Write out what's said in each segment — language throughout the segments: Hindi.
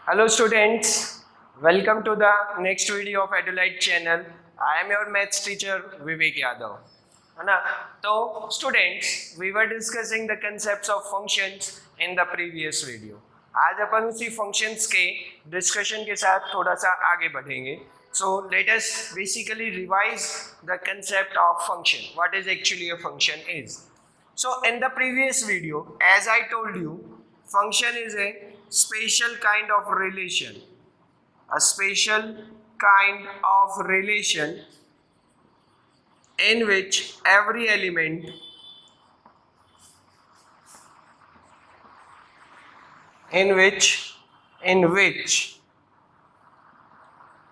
Hello students, welcome to the next video of Edulite channel. I am your maths teacher Vivek Yadav. है ना? तो students, we were discussing the concepts of functions in the previous video. आज अपन उसी functions के discussion के साथ थोड़ा सा आगे बढ़ेंगे. So let us basically revise the concept of function. What is actually a function is. So in the previous video, as I told you, function is a special kind of relation, a special kind of relation in which every element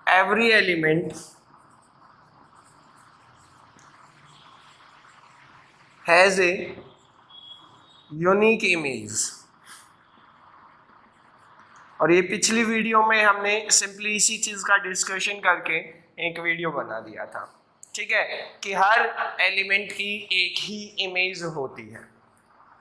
every element has a unique image. और ये पिछली वीडियो में हमने सिंपली इसी चीज का डिस्कशन करके एक वीडियो बना दिया था, ठीक है, कि हर एलिमेंट की एक ही इमेज होती है.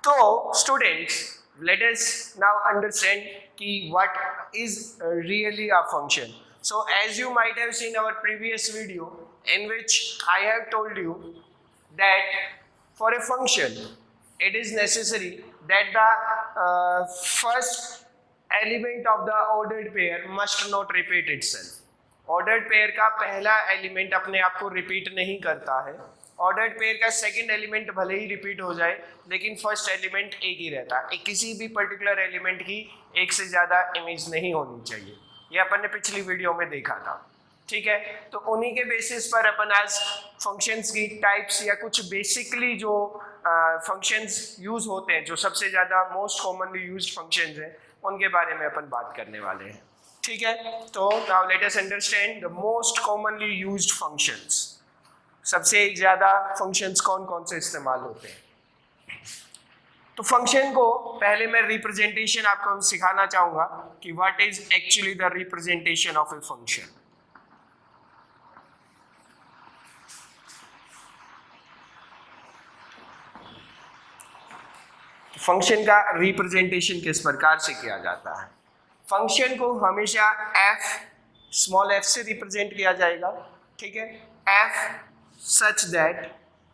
तो students, let us now understand कि what is really a function. So as you might have seen our previous video in which I have told you that for a function it is necessary that the first element of the ordered pair must not repeat itself. ordered pair का पहला एलिमेंट अपने आप को रिपीट नहीं करता है. ordered pair का सेकंड एलिमेंट भले ही रिपीट हो जाए लेकिन फर्स्ट एलिमेंट एक ही रहता है. किसी भी पर्टिकुलर एलिमेंट की एक से ज़्यादा इमेज नहीं होनी चाहिए. ये अपन ने पिछली वीडियो में देखा था, ठीक है. तो उन्हीं के बेसिस पर अपन आज फंक्शंस की टाइप्स या कुछ बेसिकली जो फंक्शंस यूज होते हैं, जो सबसे ज़्यादा मोस्ट कॉमनली यूज्ड फंक्शंस हैं, उनके बारे में अपन बात करने वाले हैं, ठीक है. तो now let us understand the most commonly used functions. सबसे ज़्यादा फंक्शंस कौन कौन से इस्तेमाल होते हैं. तो फंक्शन को पहले मैं रिप्रेजेंटेशन आपको सिखाना चाहूँगा कि what is actually the representation of a function. Function का रिप्रेजेंटेशन किस प्रकार से किया जाता है. फंक्शन को हमेशा f स्मॉल f से रिप्रेजेंट किया जाएगा, ठीक है. f such that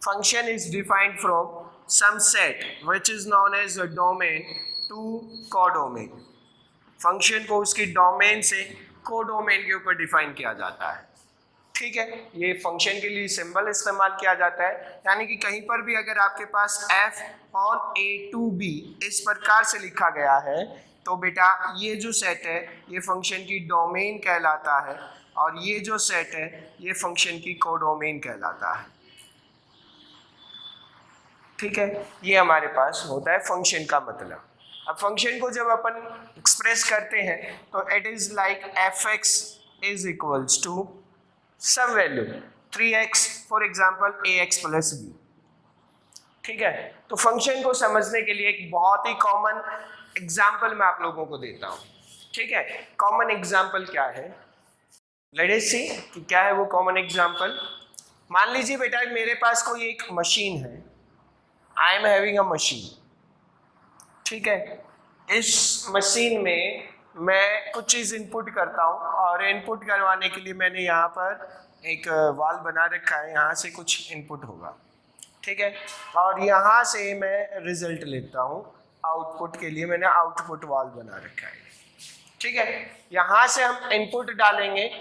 function is defined from some set which is known as a domain to codomain. Function को उसकी डोमेन से कोडोमेन के ऊपर डिफाइन किया जाता है, ठीक है. ये फंक्शन के लिए सिंबल इस्तेमाल किया जाता है, यानी कि कहीं पर भी अगर आपके पास f on a to b इस प्रकार से लिखा गया है तो बेटा ये जो सेट है ये फंक्शन की डोमेन कहलाता है और ये जो सेट है ये फंक्शन की कोडोमेन कहलाता है, ठीक है. ये हमारे पास होता है फंक्शन का मतलब. अब फंक्शन को जब अपन एक्सप्रेस करते हैं तो it is like fx is equals to some value 3x for example ax plus b, ठीक है. तो फंक्शन को समझने के लिए एक बहुत ही कॉमन एग्जाम्पल मैं आप लोगों को देता हूँ, ठीक है. कॉमन एग्जाम्पल क्या है, लेट अस सी कि क्या है वो कॉमन एग्जाम्पल. मान लीजिए बेटा मेरे पास कोई एक मशीन है, I am having a machine, ठीक है. इस मशीन में मैं कुछ चीज़ इनपुट करता हूँ और इनपुट करवाने के लिए मैंने यहाँ पर एक वाल बना रखा है, यहाँ से कुछ इनपुट होगा, ठीक है. और यहाँ से मैं रिजल्ट लेता हूँ. आउटपुट के लिए मैंने आउटपुट वाल बना रखा है, ठीक है. यहाँ से हम इनपुट डालेंगे,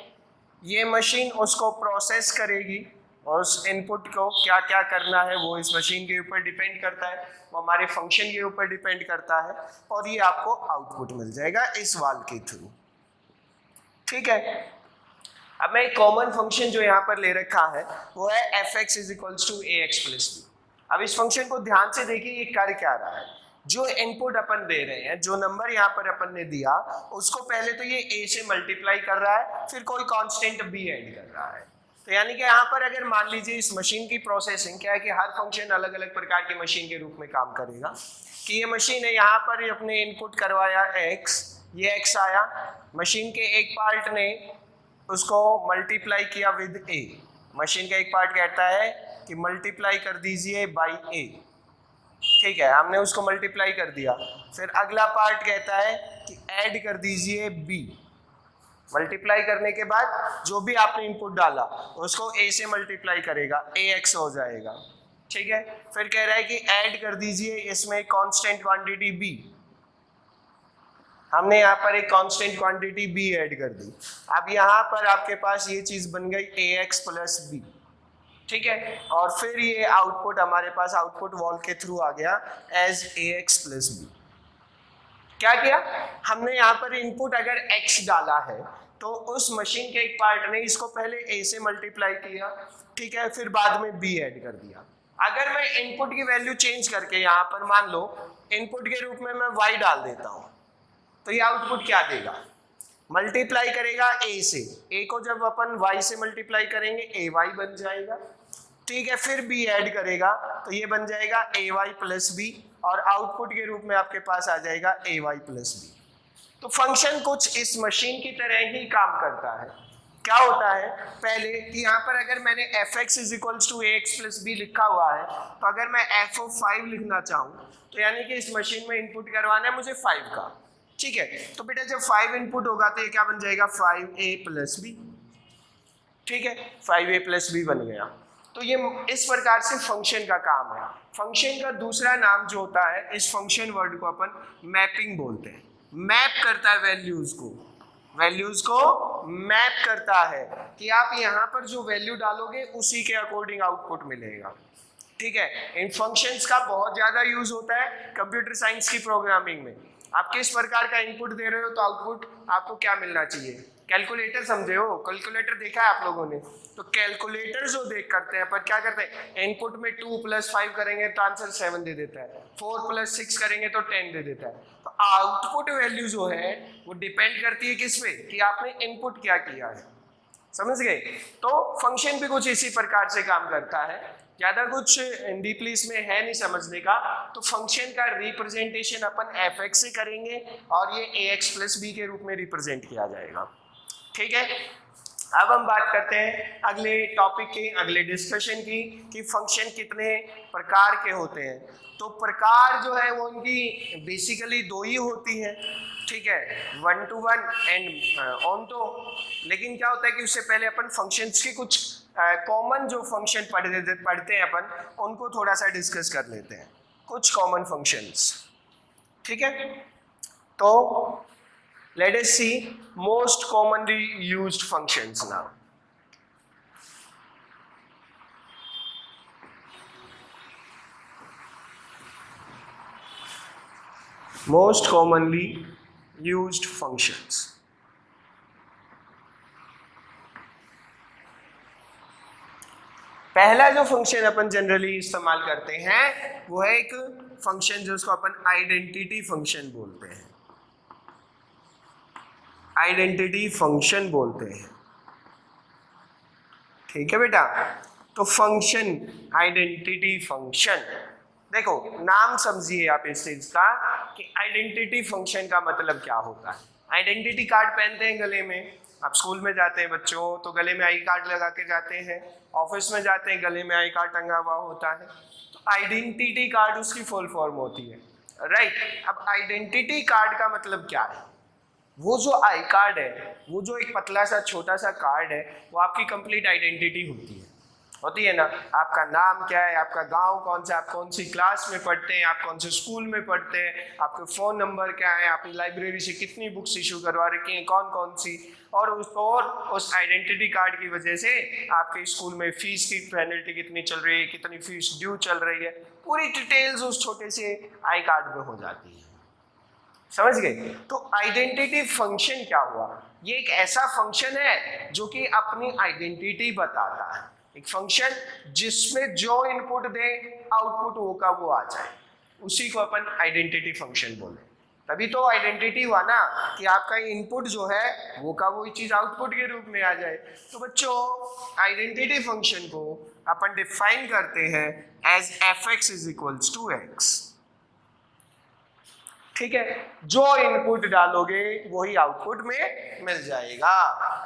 ये मशीन उसको प्रोसेस करेगी और उस इनपुट को क्या क्या करना है वो इस मशीन के ऊपर डिपेंड करता है, वो हमारे फंक्शन के ऊपर डिपेंड करता है और ये आपको आउटपुट मिल जाएगा इस वाल के थ्रू, ठीक है. अब मैं एक कॉमन फंक्शन जो यहाँ पर ले रखा है वो है fx is equals to ax plus b. अब इस फंक्शन को ध्यान से देखिए ये कर क्या रहा है. जो इनपुट अपन दे रहे हैं, जो नंबर यहाँ पर अपन ने दिया उसको पहले तो ये a से मल्टीप्लाई कर रहा है, फिर कोई कांस्टेंट b ऐड कर रहा है. तो यानी कि यहाँ पर अगर मान लीजिए इस मशीन की प्रोसेसिंग क्या है कि हर फंक्शन अलग अलग प्रकार की मशीन के रूप में काम करेगा. कि ये मशीन है, यहाँ पर अपने इनपुट करवाया x, ये x आया, मशीन के एक पार्ट ने उसको मल्टीप्लाई किया विद a. मशीन का एक पार्ट कहता है कि मल्टीप्लाई कर दीजिए बाई a, ठीक है, हमने उसको मल्टीप्लाई कर दिया। फिर अगला पार्ट कहता है कि ऐड कर दीजिए b। मल्टीप्लाई करने के बाद जो भी आपने इनपुट डाला उसको a से मल्टीप्लाई करेगा, ax हो जाएगा। ठीक है, फिर कह रहा है कि ऐड कर दीजिए इसमें कांस्टेंट क्वांटिटी b। हमने यहाँ पर एक कांस्टेंट क्वांटिटी b ऐड कर दी। अब यहाँ पर आपके पास ये चीज बन गई ax प्लस b। ठीक है, और फिर ये आउटपुट हमारे पास आउटपुट वॉल के थ्रू आ गया एज ax प्लस b। क्या किया हमने यहाँ पर इनपुट अगर x डाला है तो उस मशीन के एक पार्ट ने इसको पहले a से मल्टीप्लाई किया, ठीक है, फिर बाद में b ऐड कर दिया। अगर मैं इनपुट की वैल्यू चेंज करके यहाँ पर मान लो इनपुट के रूप में मैं y डाल देता हूँ तो ये आउटपुट क्या देगा, मल्टीप्लाई करेगा a से। a को जब अपन y से मल्टीप्लाई करेंगे ay बन जाएगा। ठीक है, फिर b ऐड करेगा तो ये बन जाएगा ay प्लस b और आउटपुट के रूप में आपके पास आ जाएगा ay प्लस b। तो फंक्शन कुछ इस मशीन की तरह ही काम करता है। क्या होता है पहले कि यहाँ पर अगर मैंने fx is equals to ax plus b लिखा हुआ है तो अगर मैं f ऑफ 5 लिखना चाहूँ तो यानी कि इस मशीन में इनपुट करवाना है मुझे 5 का। ठीक है, तो बेटा जब 5 इनपुट होगा तो ये क्या बन जाएगा 5a प्लस b। ठीक है, 5a प्लस b बन गया। तो ये इस प्रकार से फंक्शन का काम है। फंक्शन का दूसरा नाम जो होता है, इस फंक्शन वर्ड को अपन मैपिंग बोलते हैं। मैप करता है वैल्यूज को मैप करता है कि आप यहाँ पर जो वैल्यू डालोगे उसी के अकॉर्डिंग आउटपुट मिलेगा। ठीक है, इन फंक्शंस का बहुत ज्यादा यूज होता है कंप्यूटर साइंस की प्रोग्रामिंग में। आप किस प्रकार का इनपुट दे रहे हो तो आउटपुट आपको क्या मिलना चाहिए। कैलकुलेटर समझे हो, कैलकुलेटर देखा है आप लोगों ने, तो कैलकुलेटर जो देख करते हैं पर क्या करते हैं, इनपुट में 2 + 5 करेंगे तो आंसर 7 दे देता है, 4 + 6 करेंगे तो 10 दे देता है। तो आउटपुट वैल्यू जो है वो डिपेंड करती है किस पे, कि आपने इनपुट क्या किया है। समझ गए। तो फंक्शन भी कुछ इसी प्रकार से काम करता है, ज्यादा कुछ डीपली इसमें है नहीं समझने का। तो फंक्शन का रिप्रेजेंटेशन अपन fx से करेंगे और ये ax प्लस b के रूप में रिप्रेजेंट किया जाएगा। ठीक है, अब हम बात करते हैं अगले टॉपिक की, अगले डिस्कशन की, कि फंक्शन कितने प्रकार के होते हैं। तो प्रकार जो है वो उनकी बेसिकली 2 ही होती है। ठीक है, 1 to 1 एंड ऑन टू। लेकिन क्या होता है कि उससे पहले अपन फंक्शंस की कुछ कॉमन जो फंक्शन पढ़ते हैं अपन, उनको थोड़ा सा डिस्कस कर लेते हैं, कुछ कॉमन फंक्शंस। ठीक है, तो let us see most commonly used functions now. Most commonly used functions. पहला जो फंक्शन अपन जनरली इस्तेमाल करते हैं वो है एक फंक्शन जो उसको अपन आइडेंटिटी फंक्शन बोलते हैं। आइडेंटिटी फंक्शन बोलते हैं। ठीक है बेटा, तो फंक्शन आइडेंटिटी फंक्शन, देखो नाम समझिए आप इस चीज का कि आइडेंटिटी फंक्शन का मतलब क्या होता है। आइडेंटिटी कार्ड पहनते हैं गले में, आप स्कूल में जाते हैं बच्चों तो गले में आई कार्ड लगा के जाते हैं, ऑफिस में जाते हैं गले में आई कार्ड टंगा हुआ होता है। तो आइडेंटिटी कार्ड उसकी फुल फॉर्म होती है, राइट। अब आइडेंटिटी कार्ड का मतलब क्या है, वो जो आई कार्ड है, वो जो एक पतला सा छोटा सा कार्ड है, वो आपकी कंप्लीट आइडेंटिटी होती है ना। आपका नाम क्या है, आपका गांव कौन सा, आप कौन सी क्लास में पढ़ते हैं, आप कौन से स्कूल में पढ़ते हैं, आपका फ़ोन नंबर क्या है, आपने लाइब्रेरी से कितनी बुक्स इशू करवा रखी हैं, कौन कौन सी, और उस आइडेंटिटी कार्ड की वजह से आपके स्कूल में फीस की पेनल्टी कितनी चल रही है, कितनी फीस ड्यू चल रही है, पूरी डिटेल्स उस छोटे से आई कार्ड में हो जाती है। समझ गए। तो आइडेंटिटी फंक्शन क्या हुआ, ये एक ऐसा फंक्शन है जो कि अपनी आइडेंटिटी बताता है। एक फंक्शन जिसमें जो इनपुट दे आउटपुट वो का वो आ जाए, उसी को अपन आइडेंटिटी फंक्शन बोले। तभी तो आइडेंटिटी हुआ ना कि आपका इनपुट जो है वो का वही चीज आउटपुट के रूप में आ जाए। तो बच्चों आइडेंटिटी फंक्शन को अपन डिफाइन करते हैं एज fx = x। ठीक है, जो इनपुट डालोगे वही आउटपुट में मिल जाएगा।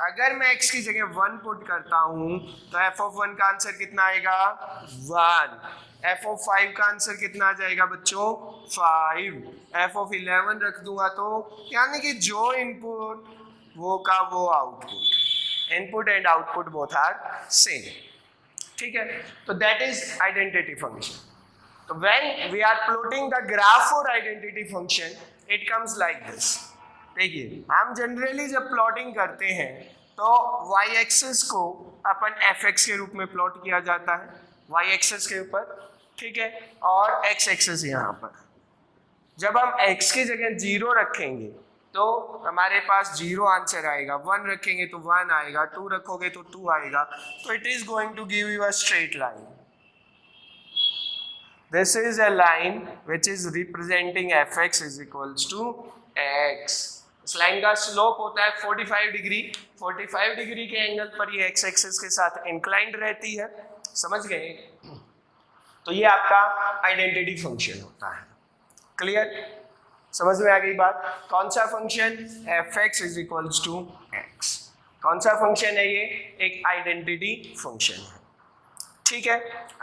अगर मैं x की जगह 1 पुट करता हूं तो f(1) का आंसर कितना आएगा 1, f(5) का आंसर कितना आ जाएगा बच्चों 5, f(11) रख दूंगा तो यानी कि जो इनपुट वो का वो output, input and output both are same. ठीक है, तो that is identity function. So when we are plotting the graph for identity function, it comes like this। देखिए, हम जनरली जब प्लॉटिंग करते हैं तो y एक्सिस को अपन fx के रूप में प्लॉट किया जाता है, y एक्सिस के ऊपर, ठीक है, और x एक्सिस यहाँ पर। जब हम x की जगह 0 रखेंगे तो हमारे पास 0 आंसर आएगा, 1 रखेंगे तो 1 आएगा, 2 रखोगे तो 2 आएगा, तो it is going to give you a straight line. This is a line which is representing fx is equals to x। इस लाइन का स्लोप होता है 45 डिग्री, 45 डिग्री के एंगल पर ये x एक्सिस के साथ इंक्लाइंड रहती है, समझ गए? तो ये आपका आइडेंटिटी फंक्शन होता है। क्लियर, समझ में आ गई बात? कौन सा function? fx is equals to x। कौन सा फंक्शन है ये? एक आइडेंटिटी फंक्शन है। ठीक है,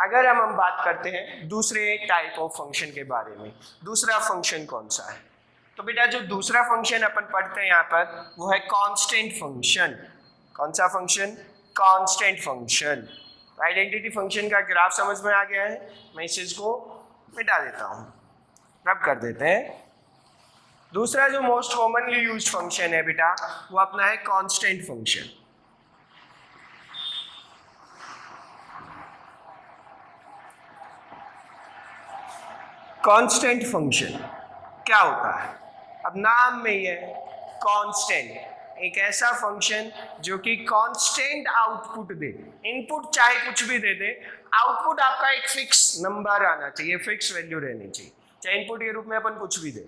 अगर हम बात करते हैं दूसरे टाइप ऑफ फंक्शन के बारे में, दूसरा फंक्शन कौन सा है? तो बेटा जो दूसरा फंक्शन अपन पढ़ते हैं यहाँ पर वो है कांस्टेंट फंक्शन। कौन सा function? Constant function. Identity function का ग्राफ समझ में आ गया है? मैं इस चीज को मिटा देता हूँ, रब कर देते हैं। दूसरा जो मोस्ट कॉमनली यूज्ड फंक्शन है बेटा वो अपना है कांस्टेंट फंक्शन। कांस्टेंट फंक्शन क्या होता है? अब नाम में ही है कांस्टेंट, एक ऐसा फंक्शन जो कि कांस्टेंट आउटपुट दे। इनपुट चाहे कुछ भी दे दे, आउटपुट आपका एक फिक्स नंबर आना चाहिए, फिक्स वैल्यू रहनी चाहिए, चाहे इनपुट के रूप में अपन कुछ भी दे।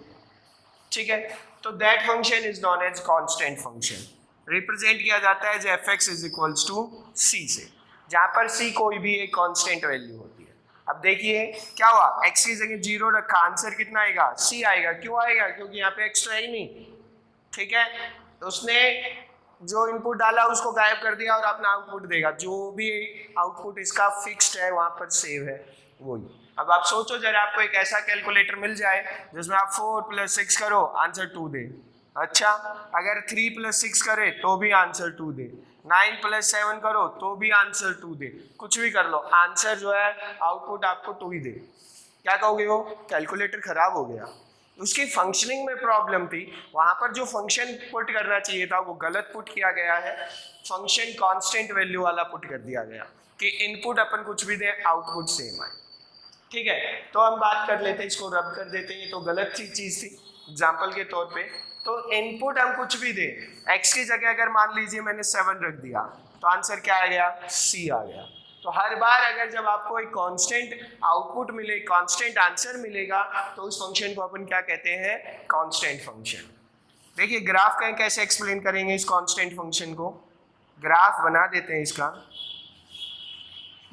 ठीक है, तो that function is non as constant function. Represent किया जाता है fx is equals to c से, जहां पर c कोई भी एक कांस्टेंट वैल्यू होती है। अब देखिए क्या हुआ, x की जगह 0 रखा, आंसर कितना आएगा? c आएगा। क्यों आएगा? क्योंकि यहाँ पे एक्स्ट्रा ही नहीं। ठीक है, तो उसने जो इनपुट डाला उसको गायब कर दिया और अपना आउटपुट देगा। जो भी आउटपुट इसका फिक्स्ड है वहां पर सेव है वही। अब आप सोचो जरा, आपको एक ऐसा कैलकुलेटर मिल जाए जिसमें आप 4 + 6 करो आंसर 2 दे। अच्छा, अगर 3 + 6 करे तो भी आंसर 2 दे, 9 + 7 करो तो भी आंसर 2 दे, कुछ भी कर लो आंसर जो है आउटपुट आपको 2 ही दे। क्या कहोगे? वो कैलकुलेटर खराब हो गया, उसकी फंक्शनिंग में प्रॉब्लम थी। वहां पर जो फंक्शन पुट करना चाहिए था वो गलत पुट किया गया है, फंक्शन कांस्टेंट वैल्यू वाला पुट कर दिया गया कि इनपुट अपन कुछ भी दें आउटपुट सेम आए। ठीक है, तो हम बात कर लेते हैं, इसको रब कर देते हैं, तो गलत चीज थी एग्जाम्पल के तौर पे। तो इनपुट हम कुछ भी दें, x की जगह अगर मान लीजिए मैंने 7 रख दिया तो आंसर क्या आ गया? c आ गया। तो हर बार अगर जब आपको एक कांस्टेंट आउटपुट मिले, कांस्टेंट आंसर मिलेगा, तो उस फंक्शन को अपन क्या कहते हैं? Constant function. देखिए ग्राफ कहीं कैसे एक्सप्लेन करेंगे इस कांस्टेंट फंक्शन को, ग्राफ बना देते हैं इसका।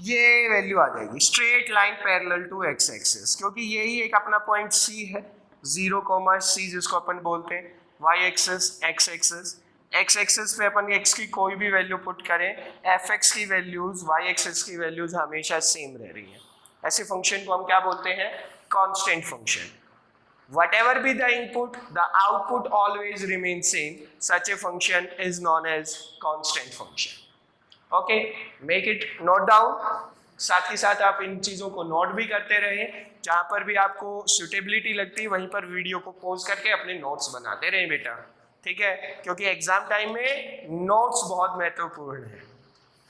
ये वैल्यू आ जाएगी straight line parallel to x axis, क्योंकि यही एक अपना पॉइंट c है, 0, c जिसको अपन बोलते हैं, y axis, x axis. x axis पे अपन x की कोई भी वैल्यू पुट करें, fx की वैल्यूज, y एक्सिस की वैल्यूज हमेशा सेम रह रही है। ऐसे फंक्शन को हम क्या बोलते हैं? Constant function. Whatever be the input, the output always remains same. Such a function is known as constant function. Okay, make it note down. साथ ही साथ आप इन चीज़ों को नोट भी करते रहें, जहाँ पर भी आपको सुटेबिलिटी लगती है वहीं पर वीडियो को पॉज करके अपने नोट्स बनाते रहें बेटा। ठीक है, क्योंकि एग्जाम टाइम में नोट्स बहुत महत्वपूर्ण है।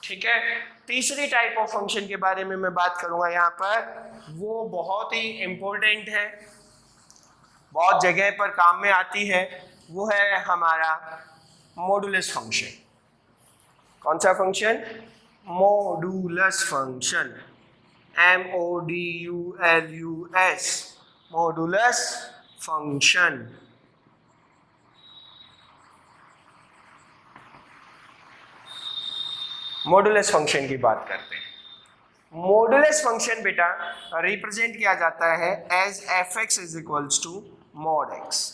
ठीक है, तीसरी टाइप ऑफ फंक्शन के बारे में मैं बात करूँगा यहाँ पर, वो बहुत ही इम्पोर्टेंट है, बहुत जगह पर काम में आती है, वो है हमारा मॉडुलस फंक्शन। कौन सा function? Modulus function, MODULUS, modulus function. Modulus function की बात करते हैं। मॉडुलस फंक्शन बेटा रिप्रेजेंट किया जाता है as fx is equals to mod x.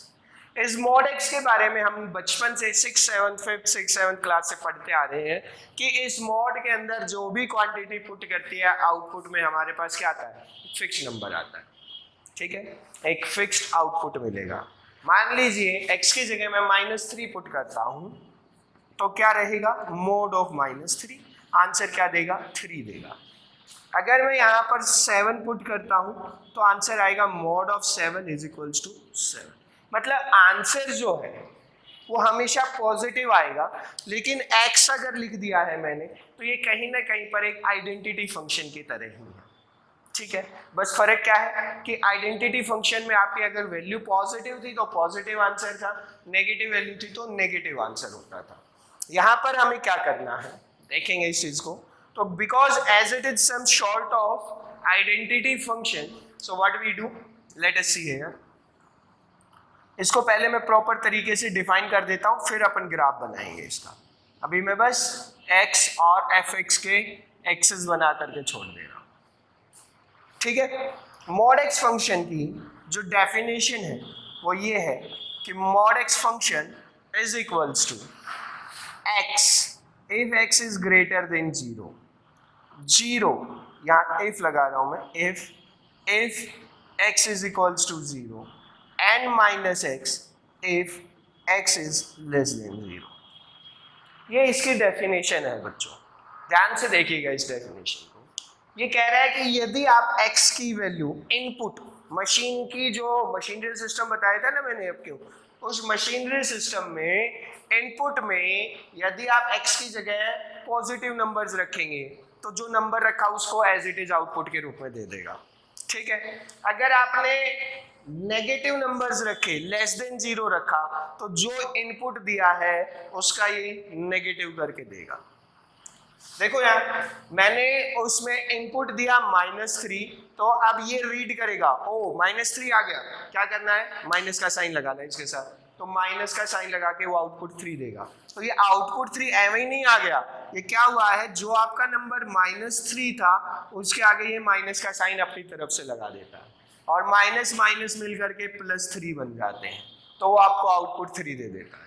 इस मॉड एक्स के बारे में हम बचपन से 6th 7th क्लास से पढ़ते आ रहे हैं कि इस मॉड के अंदर जो भी क्वांटिटी पुट करती है आउटपुट में हमारे पास क्या आता है, फिक्स नंबर आता है। ठीक है, एक फिक्स्ड आउटपुट मिलेगा। मान लीजिए x की जगह मैं -3 पुट करता हूं तो क्या रहेगा, मोड ऑफ -3, आंसर क्या देगा, 3 देगा। अगर मैं यहाँ पर 7 पुट करता हूं तो आंसर आएगा mod of 7 is equals to 7। मतलब आंसर जो है वो हमेशा पॉजिटिव आएगा, लेकिन x अगर लिख दिया है मैंने तो ये कहीं ना कहीं पर एक आइडेंटिटी फंक्शन की तरह ही है। ठीक है, बस फर्क क्या है कि आइडेंटिटी फंक्शन में आपकी अगर वैल्यू पॉजिटिव थी तो पॉजिटिव आंसर था, नेगेटिव वैल्यू थी तो नेगेटिव आंसर होता था। यहाँ पर हमें क्या करना है, देखेंगे इस चीज को। तो because as it is some sort of identity function, so what we do, let us see here. इसको पहले मैं प्रॉपर तरीके से डिफाइन कर देता हूं, फिर अपन ग्राफ बनाएंगे इसका। अभी मैं बस x और fx के एक्सेस बना करके छोड़ दे रहा हूं। ठीक है, मॉड x फंक्शन की जो डेफिनेशन है वो ये है कि mod x function is equals to x if x is greater than 0, 0 यहाँ if लगा रहा हूं मैं, if x is equals to 0 and minus x if x is less than 0। ये इसकी डेफिनेशन है बच्चों, ध्यान से देखिएगा इस डेफिनेशन को। ये कह रहा है कि यदि आप x की वैल्यू इनपुट मशीन की, जो मशीनरी सिस्टम बताया था ना मैंने आपको, उस मशीनरी सिस्टम में इनपुट में यदि आप x की जगह पॉजिटिव नंबर्स रखेंगे तो जो नंबर रखा उसको एज इट इज आउटपुट के रूप में दे देगा। ठीक है, अगर आपने नेगेटिव नंबर्स रखे, लेस देन 0 रखा, तो जो इनपुट दिया है उसका ये नेगेटिव करके देगा। देखो यार, मैंने उसमें इनपुट दिया -3, तो अब ये रीड करेगा, ओ -3 आ गया, क्या करना है, माइनस का साइन लगाना है इसके साथ, तो माइनस का साइन लगा के वो आउटपुट 3 देगा। तो ये आउटपुट 3 एवं ही नहीं आ गया, ये क्या हुआ है, जो आपका नंबर -3 था उसके आगे ये माइनस का साइन अपनी तरफ से लगा देता है और माइनस माइनस मिल करके +3 बन जाते हैं, तो वो आपको आउटपुट 3 दे देता है।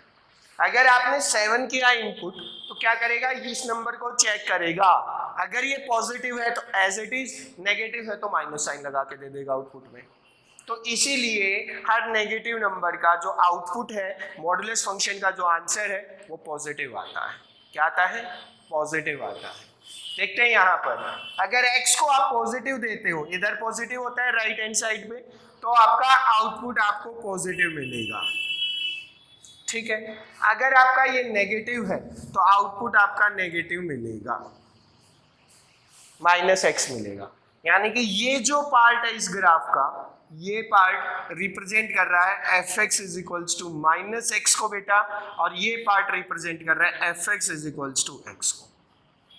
अगर आपने 7 किया इनपुट तो क्या करेगा, इस नंबर को चेक करेगा, अगर ये पॉजिटिव है तो एज इट इज, नेगेटिव है तो माइनस साइन लगा के दे देगा आउटपुट में। तो इसीलिए हर नेगेटिव नंबर का जो आउटपुट है, मॉडुलस फंक्शन का जो आंसर है वो पॉजिटिव आता है। क्या आता है, पॉजिटिव आता है। देखते हैं यहाँ पर, अगर x को आप पॉजिटिव देते हो, इधर पॉजिटिव होता है राइट हैंड साइड पे, तो आपका आउटपुट आपको पॉजिटिव मिलेगा। ठीक है, अगर आपका ये नेगेटिव है तो आउटपुट आपका नेगेटिव मिलेगा, -x मिलेगा। यानी कि ये जो पार्ट है इस ग्राफ का, ये पार्ट रिप्रेजेंट कर रहा है fx is equals to -x को बेटा, और ये पार्ट रिप्रेजेंट कर रहा है fx is equals to x को।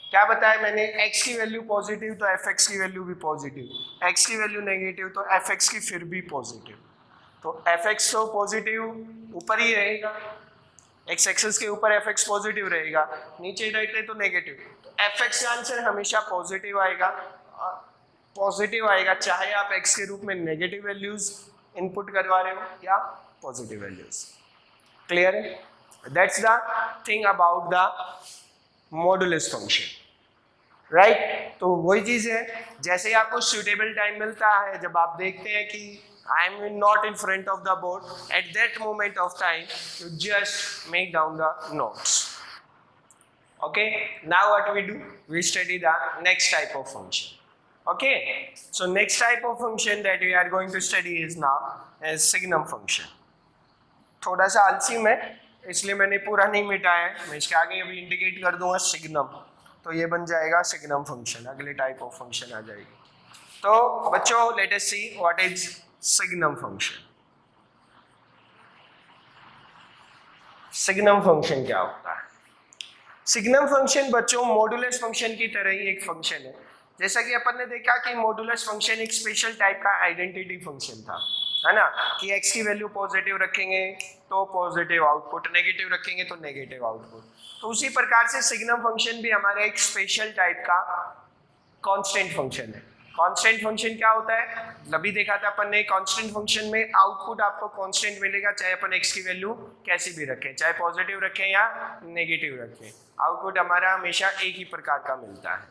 क्या बताया मैंने, x की वैल्यू पॉजिटिव तो fx की वैल्यू भी पॉजिटिव, x की वैल्यू नेगेटिव तो fx की फिर भी पॉजिटिव। तो fx तो पॉजिटिव ऊपर ही रहेगा, x एक्सिस के ऊपर fx पॉजिटिव रहेगा, नीचे रहते तो नेगेटिव। तो fx का आंसर हमेशा पॉजिटिव आएगा, पॉजिटिव आएगा, चाहे आप x के रूप में नेगेटिव वैल्यूज इनपुट करवा रहे हो या पॉजिटिव वैल्यूज। क्लियर है, that's the thing about the modulus function, right. तो वही चीज है, जैसे ही आपको सुटेबल टाइम मिलता है, जब आप देखते हैं कि I am not in front of the board, at that moment of time you just make down the notes. Okay, now what we do, we study the next type of function. Okay, so next type of function that we are going to study is now is signum function. थोड़ा सा आलसी मैं, इसलिए मैंने पूरा नहीं मिटाया है, मैं इसके आगे अभी इंडिकेट कर दूंगा सिग्नम, तो ये बन जाएगा सिग्नम फंक्शन, अगले टाइप ऑफ फंक्शन आ जाएगी। तो बच्चों late us see what is signum function. Signum function क्या होता है? सिग्नम फंक्शन बच्चों मॉडुलस फंक्शन की तरह ही एक फंक्शन है। जैसा कि अपन ने देखा कि मॉडुलस फंक्शन एक स्पेशल टाइप का आइडेंटिटी फंक्शन था, है ना, कि x की वैल्यू पॉजिटिव रखेंगे तो पॉजिटिव आउटपुट, नेगेटिव रखेंगे तो नेगेटिव आउटपुट। तो उसी प्रकार से सिग्नम फंक्शन भी हमारा एक स्पेशल टाइप का कांस्टेंट फंक्शन है। कांस्टेंट फंक्शन क्या होता है, अभी देखा था अपन ने, कांस्टेंट फंक्शन में आउटपुट आपको कांस्टेंट मिलेगा, चाहे अपन x की वैल्यू कैसी भी रखें, चाहे पॉजिटिव रखें या नेगेटिव रखें, आउटपुट हमारा हमेशा एक ही प्रकार का मिलता है।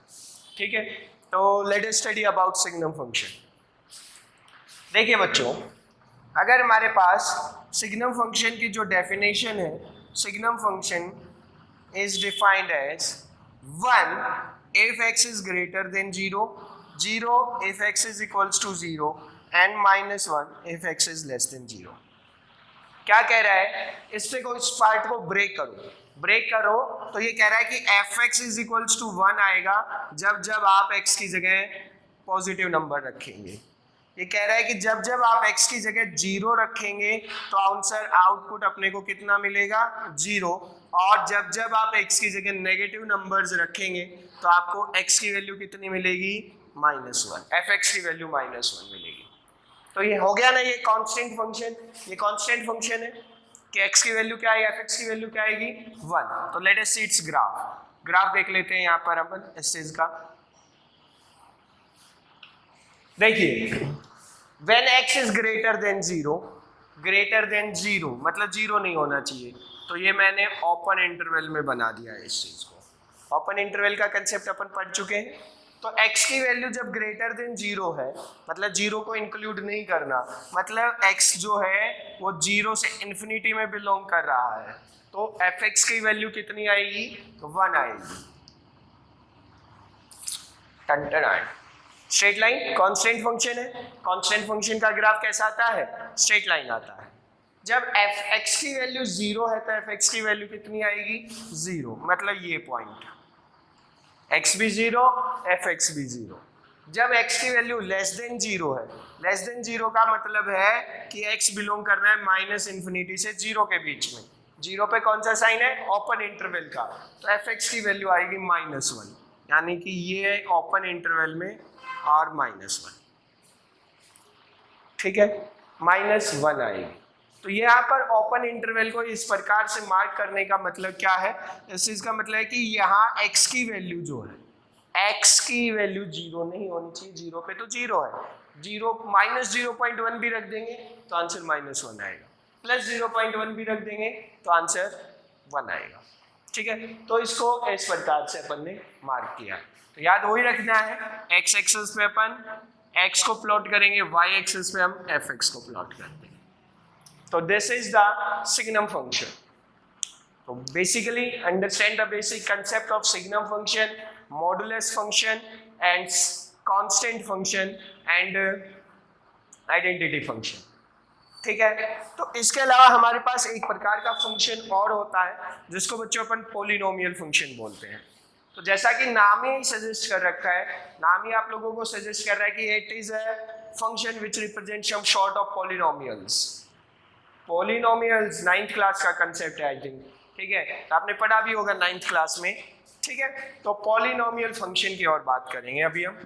ठीक है, तो let us study about signum function. देखिए बच्चों, अगर हमारे पास सिग्नम फंक्शन की जो डेफिनेशन है, signum function is defined as 1 if x is greater than 0, 0 if x is equals to 0 and -1 if x is less than 0। क्या कह रहा है, इससे को इस पार्ट को ब्रेक करो तो ये कह रहा है कि fx is equals to 1 आएगा जब जब आप x की जगह पॉजिटिव नंबर रखेंगे। ये कह रहा है कि जब जब आप x की जगह 0 रखेंगे तो आंसर आउटपुट अपने को कितना मिलेगा, 0, और जब जब आप x की जगह नेगेटिव नंबर्स रखेंगे तो आपको x की वैल्यू कितनी मिलेगी, -1, fx की वैल्यू -1 मिलेगी। तो ये हो गया ना, ये कांस्टेंट फंक्शन, ये कांस्टेंट फंक्शन है कि x की वैल्यू क्या आएगी, fx की वैल्यू क्या आएगी, 1। तो late us see it's graph देख लेते हैं यहाँ पर अपन इस चीज का। देखिए, when x is greater than 0 मतलब 0 नहीं होना चाहिए, तो ये मैंने ओपन इंटरवल में बना दिया है इस चीज को। ओपन इंटरवल का कंसेप्ट अपन पढ़ चुके हैं। तो x की वैल्यू जब ग्रेटर देन 0 है, मतलब 0 को इंक्लूड नहीं करना, मतलब x जो है वो 0 से इन्फिनिटी में बिलोंग कर रहा है, तो fx की वैल्यू कितनी आएगी, तो 1 आएगी। स्ट्रेट लाइन कांस्टेंट फंक्शन है, कांस्टेंट फंक्शन का ग्राफ कैसा आता है, स्ट्रेट लाइन आता है। जब fx की वैल्यू 0 है तो fx की वैल्यू कितनी आएगी, 0, मतलब ये पॉइंट, x भी 0 fx भी 0। जब x की वैल्यू लेस देन 0 है, लेस देन 0 का मतलब है कि x बिलोंग कर रहा है -∞ से 0 के बीच में। 0 पे कौन सा साइन है, ओपन इंटरवल का, तो fx की वैल्यू आएगी -1, यानी कि ये ओपन इंटरवल में और -1, ठीक है, -1 आएगी। तो यहाँ पर ओपन इंटरवल को इस प्रकार से मार्क करने का मतलब क्या है, इस चीज का मतलब है कि यहाँ x की वैल्यू जो है, x की वैल्यू 0 नहीं होनी चाहिए, 0 पे तो 0 है, 0 -0.1 भी रख देंगे तो आंसर -1 आएगा, +0.1 भी रख देंगे तो आंसर 1 आएगा। ठीक है, तो इसको इस प्रकार से अपन ने मार्क किया। तो याद वही रखना है, x एक्सिस पे अपन x को प्लॉट करेंगे, y एक्सिस पे हम fx को प्लॉट करते हैं। तो this is the signum function. तो basically understand the basic concept of signum function, modulus function and constant function and identity function. ठीक है, तो इसके अलावा हमारे पास एक प्रकार का फंक्शन और होता है जिसको बच्चों अपन पॉलिनोमियल फंक्शन बोलते हैं। तो जैसा कि नाम ही सजेस्ट कर रखा है, नाम ही आप लोगों को सजेस्ट कर रहा है कि it is a function which represents some sort of polynomials. Polynomials 9th class का कंसेप्ट है आई थिंक, ठीक है, तो आपने पढ़ा भी होगा 9th क्लास में। ठीक है, तो पॉलिनोमियल फंक्शन की और बात करेंगे अभी हम।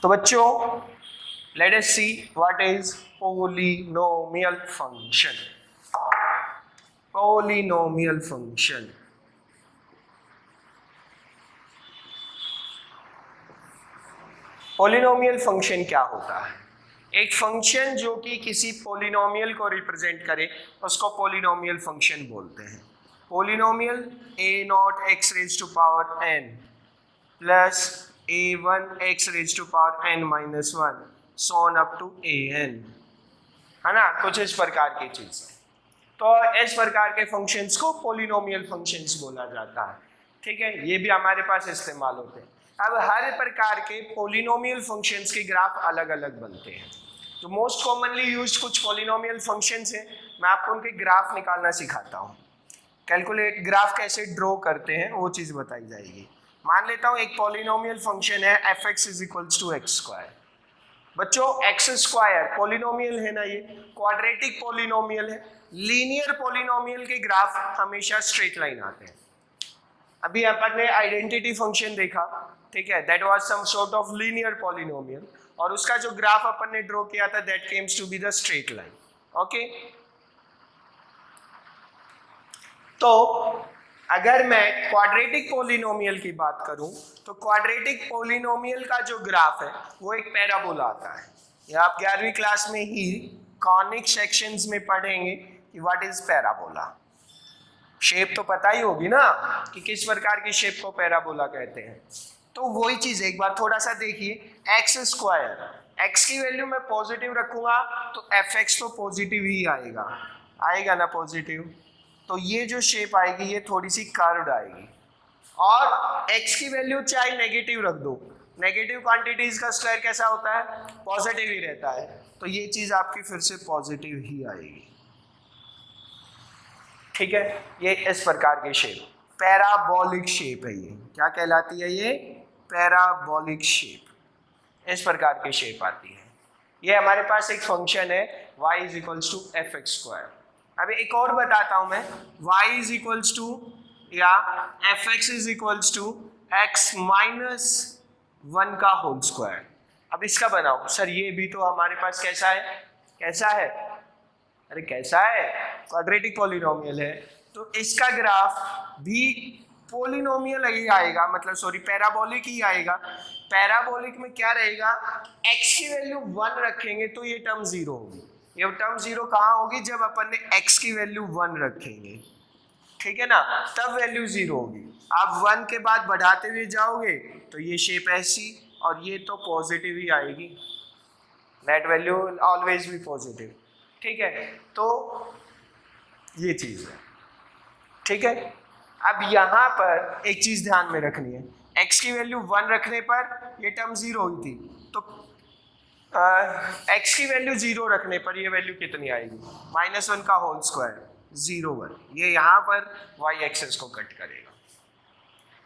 तो बच्चों, late us see what is polynomial function. Polynomial function, polynomial function क्या होता है, एक फंक्शन जो कि किसी पॉलिनोमियल को रिप्रेजेंट करे उसको पॉलिनोमियल फंक्शन बोलते हैं। Polynomial a0 x raised to power n plus a1 x raised to power n minus 1 so on up to an, है ना, कुछ इस प्रकार की चीज। तो इस प्रकार के फंक्शंस को पॉलिनोमियल फंक्शंस बोला जाता है। ठीक है, ये भी हमारे पास इस्तेमाल होते हैं। अब हर प्रकार के पॉलिनोमियल फंक्शंस के ग्राफ अलग अलग बनते हैं। जो मोस्ट कॉमनली यूज्ड कुछ पॉलिनोमियल फंक्शंस हैं, मैं आपको उनके ग्राफ निकालना सिखाता हूँ। कैलकुलेट ग्राफ कैसे ड्रॉ करते हैं वो चीज़ बताई जाएगी। मान लेता हूँ एक पॉलिनोमियल फंक्शन है fx is equals to x square. बच्चों एक्स स्क्वायर पॉलिनोमियल है ना, ये क्वाड्रेटिक पॉलिनोमियल है। लीनियर पॉलिनोमियल के ग्राफ हमेशा स्ट्रेट लाइन आते हैं। अभी अपन ने आइडेंटिटी फंक्शन देखा, ठीक है, that was some sort of linear polynomial, और उसका जो ग्राफ अपन ने ड्रॉ किया था that comes to be the straight line. Okay, तो अगर मैं क्वाड्रेटिक पोलिनोमियल की बात करूं तो क्वाड्रेटिक पोलिनोमियल का जो ग्राफ है वो एक पैराबोला आता है। ये आप 11वीं क्लास में ही कॉनिक सेक्शंस में पढ़ेंगे कि व्हाट इज पैराबोला। शेप तो पता ही होगी ना कि किस प्रकार की शेप को पैराबोला कहते हैं। तो वही चीज एक बार थोड़ा सा देखिए, एक्स स्क्वायर, एक्स की वैल्यू मैं पॉजिटिव रखूंगा तो एफ एक्स तो पॉजिटिव ही आएगा, आएगा ना पॉजिटिव। तो ये जो शेप आएगी ये थोड़ी सी कर्व्ड आएगी। और x की वैल्यू चाहे नेगेटिव रख दो, नेगेटिव क्वांटिटीज का स्क्वायर कैसा होता है, पॉजिटिव ही रहता है। तो ये चीज आपकी फिर से पॉजिटिव ही आएगी। ठीक है, ये इस प्रकार की शेप पैराबोलिक शेप है। ये क्या कहलाती है, ये पैराबोलिक शेप, इस प्रकार की शेप आती है। ये हमारे पास एक फंक्शन है y is equals to F x square. अभी एक और बताता हूं मैं, y इज इक्वल्स टू या F x is equals to x minus 1 का होल स्क्वायर। अब इसका बनाओ सर, ये भी तो हमारे पास कैसा है, कैसा है, अरे कैसा है, क्वाड्रेटिक पॉलिनोमियल है। तो इसका ग्राफ भी पॉलिनोमियल ही आएगा, मतलब सॉरी पैराबोलिक ही आएगा। पैराबोलिक में क्या रहेगा, x की वैल्यू 1 रखेंगे तो ये टर्म 0 होगी। ये टर्म 0 कहाँ होगी, जब अपन ने x की वैल्यू 1 रखेंगे, ठीक है ना, तब वैल्यू 0 होगी। आप 1 के बाद बढ़ाते हुए जाओगे तो ये शेप ऐसी, और ये तो पॉजिटिव ही आएगी, नेट वैल्यू ऑलवेज भी पॉजिटिव। ठीक है, तो ये चीज है। ठीक है, अब यहाँ पर एक चीज ध्यान में रखनी है, x की वैल्यू 1 रखने पर ये टर्म 0 हुई थी, तो x की वैल्यू 0 रखने पर ये वैल्यू कितनी आएगी, -1 का होल स्क्वायर, 0 1। ये यहाँ पर y एक्सिस को कट करेगा,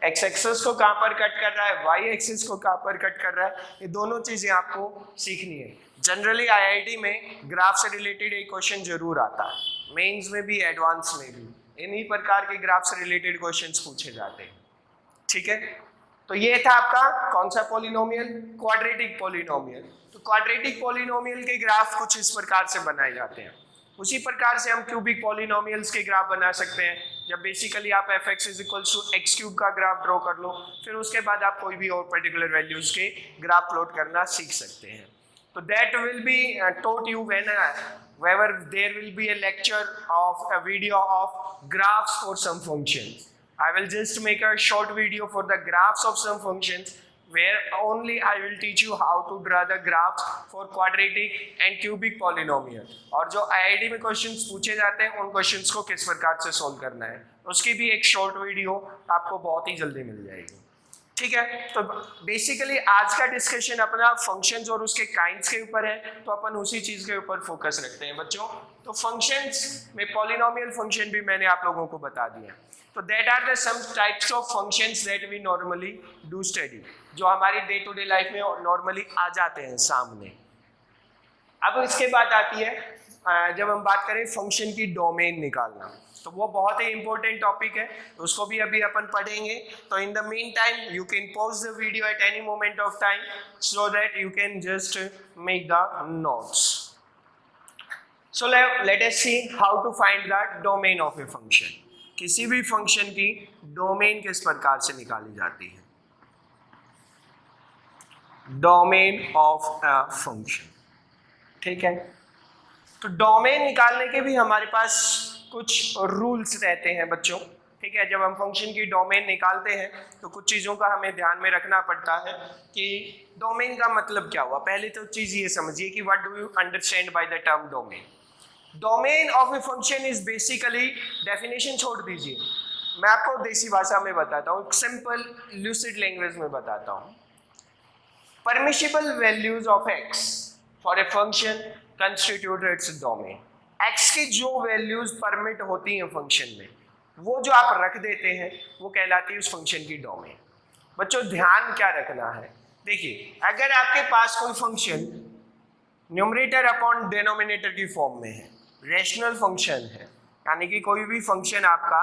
x एक्सिस को कहाँ पर कट कर रहा है, y एक्सिस को कहाँ पर कट कर रहा है, ये दोनों चीजें आपको सीखनी है। जनरली आईआईटी में ग्राफ से रिलेटेड एक क्वेश्चन जरूर आता है, मेंस में भी एडवांस में भी इन्हीं प्रकार के ग्राफ से रिलेटेड क्वेश्चंस पूछे जाते हैं। ठीक है, तो ये था आपका कौन सा पॉलिनोमियल, क्वाड्रेटिक पॉलिनोमियल। तो क्वाड्रेटिक पॉलिनोमियल के ग्राफ कुछ इस प्रकार से बनाए जाते हैं। उसी प्रकार से हम क्यूबिक पॉलिनोमियल्स के ग्राफ बना सकते हैं, जब बेसिकली आप F x is equals to x cube का ग्राफ ड्रॉ कर लो, फिर उसके बाद आप कोई भी और पर्टिकुलर वैल्यूज के ग्राफ प्लॉट करना सीख सकते हैं। तो that will be taught you whenever there will be a lecture of a video of graphs for some functions. I will just make a short video for the graphs of some functions where only I will teach you how to draw the graphs for quadratic and cubic polynomial. और जो IIT में क्वेश्चंस पूछे जाते हैं उन क्वेश्चंस को किस प्रकार से सॉल्व करना है, उसकी भी एक शॉर्ट वीडियो आपको बहुत ही जल्दी मिल जाएगी। ठीक है, तो बेसिकली आज का डिस्कशन अपना फंक्शंस और उसके काइंड्स के ऊपर है, तो अपन उसी चीज के ऊपर फोकस रखते हैं बच्चों। तो फंक्शंस में पॉलिनोमियल फंक्शन भी मैंने आप लोगों को बता दिया। तो that are the some types of functions that we normally do study, जो हमारी डे टू डे लाइफ में नॉर्मली आ जाते हैं सामने। अब इसके बाद आती है जब हम बात करें फंक्शन की डोमेन निकालना, तो वो बहुत ही इंपॉर्टेंट टॉपिक है, उसको भी अभी अपन पढ़ेंगे। तो in the mean time you can pause the video at any moment of time so that you can just make the notes. So let us see how to find the domain of a function. किसी भी फंक्शन की डोमेन किस प्रकार से निकाली जाती है, डोमेन ऑफ अ फंक्शन। ठीक है, तो डोमेन निकालने के भी हमारे पास कुछ रूल्स रहते हैं बच्चों। ठीक है, जब हम फंक्शन की डोमेन निकालते हैं तो कुछ चीज़ों का हमें ध्यान में रखना पड़ता है कि डोमेन का मतलब क्या हुआ। पहले तो चीज़ ये समझिए कि what do you understand by the term domain. Domain of a function is basically, definition छोड़ दीजिए, मैं आपको देसी भाषा में बताता हूँ, सिंपल ल्यूसिड लैंग्वेज में बताता हूँ। Permissible values of x for a function constitute its domain. x की जो वैल्यूज परमिट होती हैं फंक्शन में, वो जो आप रख देते हैं वो कहलाती है उस फंक्शन की डोमेन। बच्चों ध्यान क्या रखना है, देखिए अगर आपके पास कोई फंक्शन न्यूमरेटर अपॉन डिनोमिनेटर की फॉर्म में है, रेशनल फंक्शन है, यानी कि कोई भी फंक्शन आपका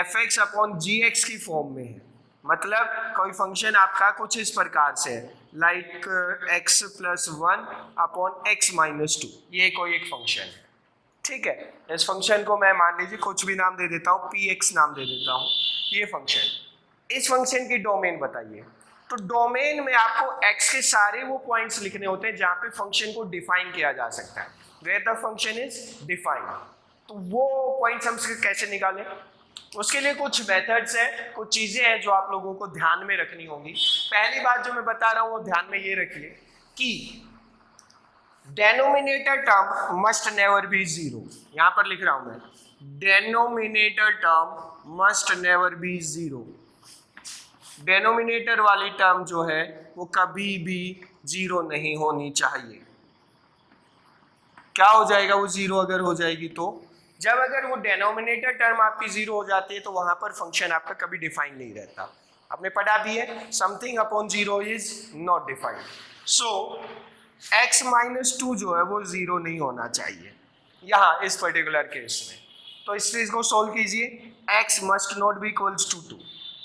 एफ एक्स अपॉन जी एक्स की फॉर्म में है, मतलब कोई फंक्शन आपका कुछ इस प्रकार से है, लाइक x + 1 अपॉन x - 2, ये कोई एक फंक्शन है। ठीक है, इस फंक्शन को मैं मान लीजिए कुछ भी नाम दे देता हूँ, px नाम दे देता हूँ, ये फंक्शन। इस फंक्शन की डोमेन बताइए। तो डोमेन में आपको x के सारे वो पॉइंट्स लिखने होते हैं जहां पे फंक्शन को डिफाइन किया जा सकता है, where the function is defined. तो वो पॉइंट्स हम कैसे निकालें? उसके लिए कुछ मेथड्स हैं, कुछ चीजें हैं जो आप लोगों को ध्यान में रखनी होंगी। पहली बात जो मैं बता रहा हूँ वो ध्यान में ये रखिए कि denominator term must never be zero. यहां पर लिख रहा हूं मैं, denominator term must never be zero. Denominator वाली टर्म जो है वो कभी भी जीरो नहीं होनी चाहिए। क्या हो जाएगा वो जीरो अगर हो जाएगी तो? जब अगर वो डेनोमिनेटर टर्म आपकी जीरो हो जाती है तो वहां पर फंक्शन आपका कभी डिफाइन नहीं रहता। आपने पढ़ा भी है, something upon zero is not defined. So x minus two जो है वो जीरो नहीं होना चाहिए यहाँ इस पर्टिकुलर केस में। तो इस चीज को सोल्व कीजिए, x must not be equals to 2,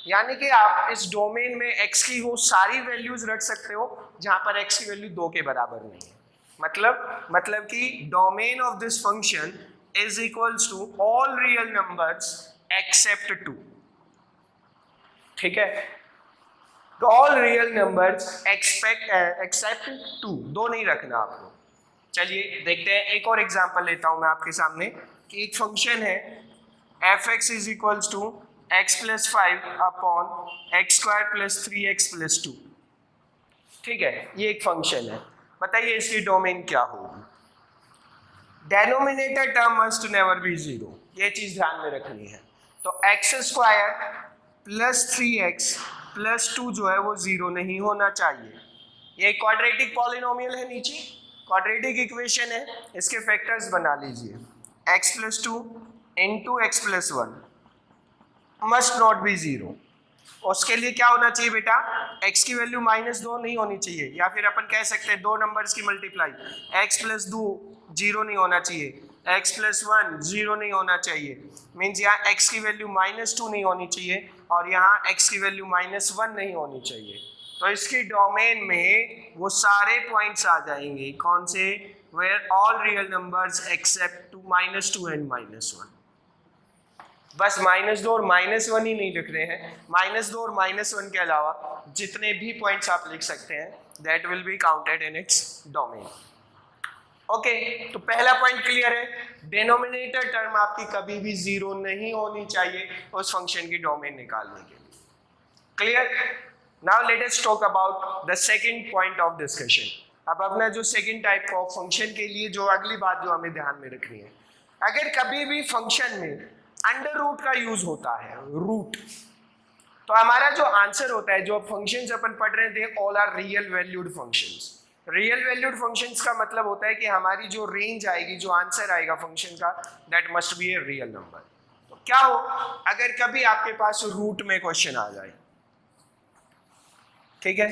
यानी कि आप इस डोमेन में x की वो सारी वैल्यूज रख सकते हो जहां पर x की वैल्यू 2 के बराबर नहीं है। मतलब कि domain of this function is equals to all real numbers except 2। ठीक है, तो ऑल रियल नंबर्स एक्सेप्ट 2, 2 नहीं रखना आपको। चलिए देखते हैं, एक और एग्जांपल लेता हूं मैं आपके सामने कि एक फंक्शन है f(x) is equals to x plus 5 upon x square plus 3x plus 2। ठीक है, ये एक फंक्शन है। बताइए इसकी डोमेन क्या होगी? Denominator term must never be zero, ये चीज ध्यान में रखनी है। तो x square plus 3x plus 2 जो है वो जीरो नहीं होना चाहिए। ये क्वाड्रेटिक पॉलिनोमियल है, नीचे क्वाड्रेटिक इक्वेशन है, इसके फैक्टर्स बना लीजिए। x plus 2 into x plus 1 must not B zero. उसके लिए क्या होना चाहिए बेटा? x की वैल्यू -2 नहीं होनी चाहिए, या फिर अपन कह सकते हैं दो नंबर्स की मल्टीप्लाई, x प्लस 2 जीरो नहीं होना चाहिए, x प्लस 1 जीरो नहीं होना चाहिए। मीन्स यहाँ x की वैल्यू -2 नहीं होनी चाहिए और यहाँ x की वैल्यू -1 नहीं होनी चाहिए। तो इसकी डोमेन में वो सारे पॉइंट्स आ जाएंगे, कौन से? Where all real numbers except -2 and -1। बस -2 और -1 ही नहीं लिख रहे हैं, -2 और -1 के अलावा जितने भी पॉइंट्स आप लिख सकते हैं that will be counted in its domain. Okay, तो पहला पॉइंट क्लियर है, डिनोमिनेटर टर्म आपकी कभी भी जीरो नहीं होनी चाहिए उस फंक्शन की डोमेन निकालने के लिए। Clear? Now let us talk about the second point of discussion. अब अपना जो सेकंड टाइप ऑफ फंक्शन के लिए जो अगली बात जो हमें ध्यान में रखनी है, अगर कभी भी फंक्शन में अंडर रूट का यूज होता है, रूट, तो हमारा जो आंसर होता है, जो फंक्शंस अपन पढ़ रहे थे, all are real valued functions. Real valued functions का मतलब होता है कि हमारी जो रेंज आएगी, जो आंसर आएगा फंक्शन का, that must B a real number. तो क्या हो अगर कभी आपके पास रूट में क्वेश्चन आ जाए? ठीक है,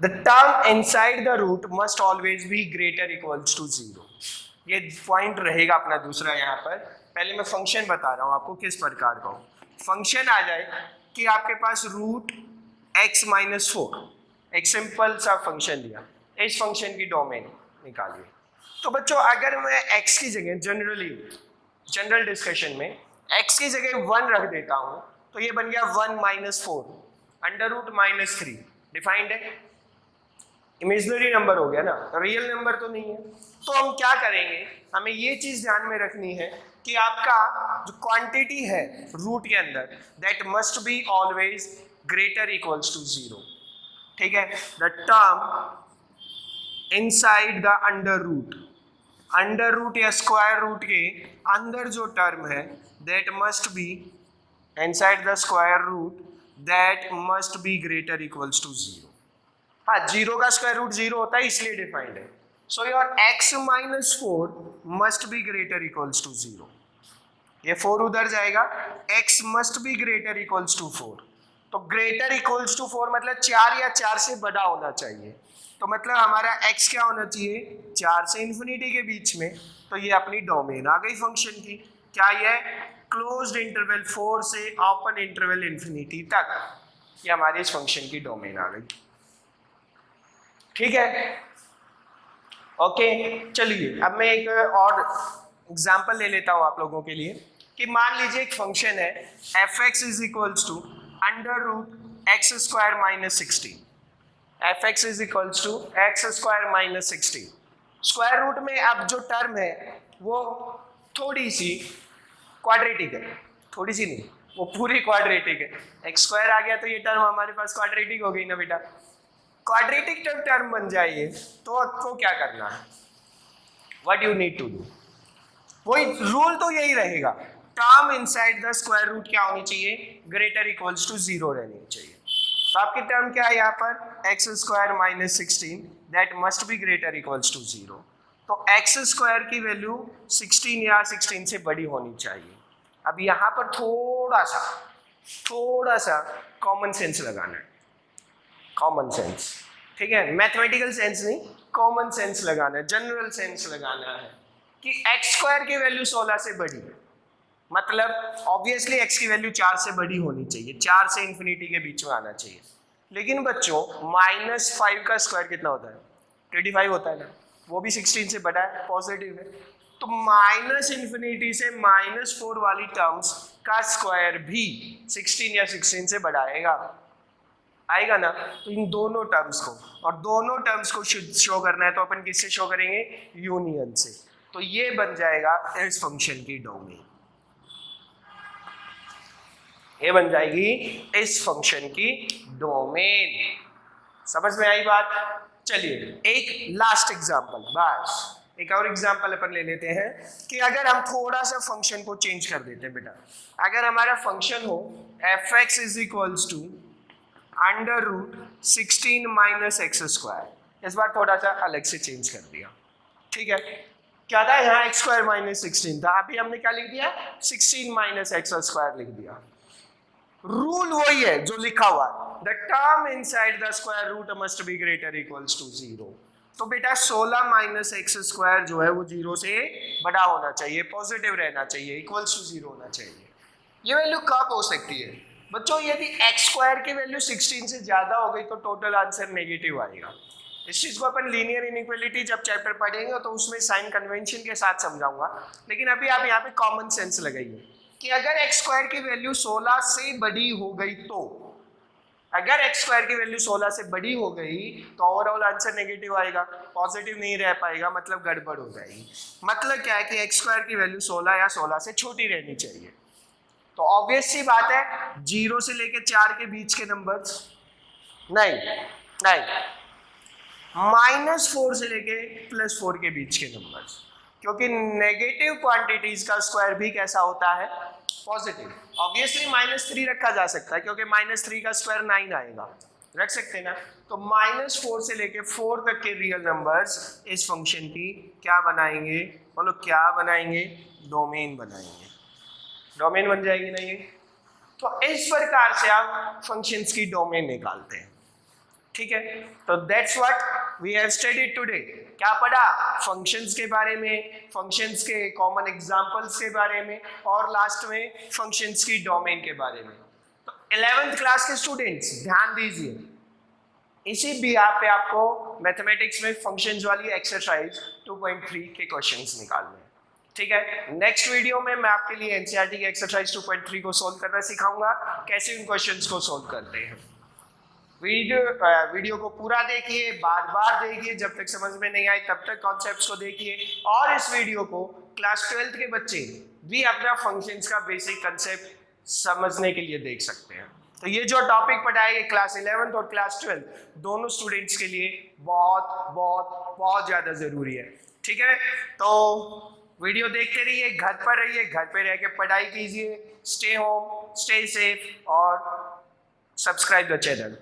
the term inside the root must always be greater equals to 0। ये पॉइंट रहेगा अपना दूसरा। यहाँ पर पहले मैं फंक्शन बता रहा हूँ आपको किस प्रकार का हो। फंक्शन आ जाए कि आपके पास रूट x माइनस 4, एक सिंपल सा फंक्शन दिया, इस फंक्शन की डोमेन निकालिए। तो बच्चों अगर मैं x की जगह जनरल डिस्कशन में x की जगह 1 रख देता हूँ तो ये बन गया 1 माइनस 4 अंडर रूट -3। डिफाइंड है, इमेजिनरी नंबर हो गया ना, रियल नंबर तो नहीं है। तो हम क्या करेंगे, हमें ये चीज ध्यान में रखनी है कि आपका जो क्वांटिटी है रूट के अंदर, that must be always greater equals to 0। ठीक है, the term inside the under root या स्क्वायर रूट के अंदर जो टर्म है, that must be inside the square root, that must be greater equals to 0। हाँ, 0 का स्क्वायर रूट 0 होता है इसलिए डिफाइंड है। So your x minus 4 must be greater equals to 0। ये 4 उधर जाएगा, x must be greater equals to 4। तो ग्रेटर इक्वल्स टू 4 मतलब 4 या 4 से बड़ा होना चाहिए। तो मतलब हमारा x क्या होना चाहिए? 4 से इन्फिनिटी के बीच में। तो ये अपनी डोमेन आ गई फंक्शन की। क्या ये? क्लोज्ड इंटरवल 4 से ओपन इंटरवल इन्फिनिटी तक, ये हमारी इस फंक्शन की डोमेन आ गई। ठीक है, ओके चलिए अब मैं एक और एग्जांपल ले लेता हूं आप लोगों के लिए कि मान लीजिए एक फंक्शन है F x is equals to under root x square minus 16 F x is equals to x square minus 16 square root में अब जो टर्म है वो थोड़ी सी क्वाड्रेटिक है, थोड़ी सी नहीं वो पूरी क्वाड्रेटिक है। एक्स स्क्वायर आ गया तो ये टर्म हमारे पास क्वाड्रेटिक हो गई ना बेटा। क्वाड्रेटिक जब टर्म बन जाए तो आपको क्या करना है, what you need to do, वही रूल तो यही रहेगा, term inside the square root क्या होनी चाहिए, ग्रेटर इक्वल्स टू 0 रहनी चाहिए। तो आपकी टर्म क्या है यहाँ पर x square minus 16 that must be greater equals to 0। तो एक्स स्क्वायर की वैल्यू 16 या 16 से बड़ी होनी चाहिए। अब यहाँ पर थोड़ा सा कॉमन सेंस लगाना है, कॉमन सेंस, ठीक है, मैथमेटिकल सेंस नहीं, कॉमन सेंस लगाना है, जनरल सेंस लगाना है कि एक्स स्क्वायर की वैल्यू 16 से बड़ी है, मतलब ऑब्वियसली एक्स की वैल्यू 4 से बड़ी होनी चाहिए, 4 से इन्फिनिटी के बीच में आना चाहिए। लेकिन बच्चों -5 का स्क्वायर कितना होता है, 25 होता है ना, वो भी 16 से बड़ा है, पॉजिटिव है। तो माइनस इन्फिनिटी से -4 वाली टर्म्स का स्क्वायर भी 16 या 16 से बड़ा आएगा ना। तो इन दोनों टर्म्स को, और दोनों टर्म्स को शो करना है तो अपन किससे शो करेंगे, यूनियन से। तो ये बन जाएगा इस फंक्शन की डोमेन, ये बन जाएगी इस फंक्शन की डोमेन। समझ में आई बात। चलिए एक लास्ट एग्जांपल, बस एक और एग्जांपल अपन ले लेते हैं कि अगर हम थोड़ा सा फंक्शन को चेंज कर देते हैं बेटा, अगर हमारा फंक्शन हो F x is equals to under root 16 minus x square, इस बार थोड़ा सा अलग से चेंज कर दिया, ठीक है। क्या था यहाँ एक्स स्क्वायर माइनस 16 था, अभी हमने क्या लिख दिया 16 माइनस एक्स स्क्वायर लिख दिया। रूल वही है जो लिखा हुआ, the term inside the square root must be greater equals to 0। तो बेटा 16 माइनस एक्स स्क्वायर जो है वो 0 से बड़ा होना चाहिए, पॉजिटिव रहना चाहिए, इक्वल्स टू 0 होना चाहिए। ये वैल्यू कब हो सकती है बच्चों, यदि एक्स स्क्वायर की वैल्यू 16 से ज्यादा हो गई तो टोटल आंसर नेगेटिव आएगा। इस चीज को अपन लीनियर इनइक्वालिटी जब चैप्टर पढ़ेंगे तो उसमें साइन कन्वेंशन के साथ समझाऊंगा, लेकिन अभी आप यहाँ पे कॉमन सेंस लगाइए कि अगर एक्स स्क्वायर की वैल्यू 16 से बड़ी हो गई तो, अगर एक्स स्क्वायर की वैल्यू 16 से बड़ी हो गई तो ओवरऑल आंसर नेगेटिव आएगा, पॉजिटिव नहीं रह पाएगा, मतलब गड़बड़ हो जाएगी। मतलब क्या है कि एक्स स्क्वायर की वैल्यू 16 या 16 से छोटी रहनी चाहिए। तो ऑब्वियस सी बात है 0 से लेके 4 के बीच के नंबर्स नहीं, -4 से लेके +4 के बीच के नंबर्स, क्योंकि नेगेटिव क्वांटिटीज का स्क्वायर भी कैसा होता है, पॉजिटिव। ऑब्वियसली -3 रखा जा सकता है क्योंकि -3 का स्क्वायर 9 आएगा, रख सकते हैं ना। तो -4 से लेके 4 तक के रियल नंबर्स इस फंक्शन की क्या बनाएंगे, बोलो क्या बनाएंगे, डोमेन बनाएंगे। डोमेन बन जाएगी ना ये। तो इस प्रकार से आप फंक्शंस की डोमेन निकालते हैं, ठीक है। तो that's what we have studied today. क्या पढ़ा, फंक्शंस के बारे में, फंक्शंस के कॉमन एग्जांपल्स के बारे में, और लास्ट में फंक्शंस की डोमेन के बारे में। तो 11th क्लास के स्टूडेंट्स ध्यान दीजिए, इसी बिहाफ पे आपको मैथमेटिक्स में फंक्शंस वाली एक्सरसाइज 2.3 के क्वेश्चंस निकालने हैं, ठीक है। नेक्स्ट वीडियो में मैं आपके लिए एनसीईआरटी की एक्सरसाइज 2.3 को सोल्व करना सिखाऊंगा, कैसे उन क्वेश्चंस को सोल्व करते हैं। वीडियो को पूरा देखिए, बार बार देखिए, जब तक समझ में नहीं आए तब तक कॉन्सेप्ट्स को देखिए, और इस वीडियो को क्लास 12th के बच्चे भी अपना फंक्शंस का बेसिक कंसेप्ट समझने के लिए देख सकते हैं। तो ये जो टॉपिक पढ़ाएंगे क्लास 11th और क्लास 12 दोनों स्टूडेंट्स के लिए बहुत बहुत बहुत ज़्यादा ज़रूरी है, ठीक है। तो वीडियो देखते रहिए, घर पर रहिए, घर पे रह के पढ़ाई कीजिए, स्टे होम, स्टे सेफ और सब्सक्राइब द चैनल।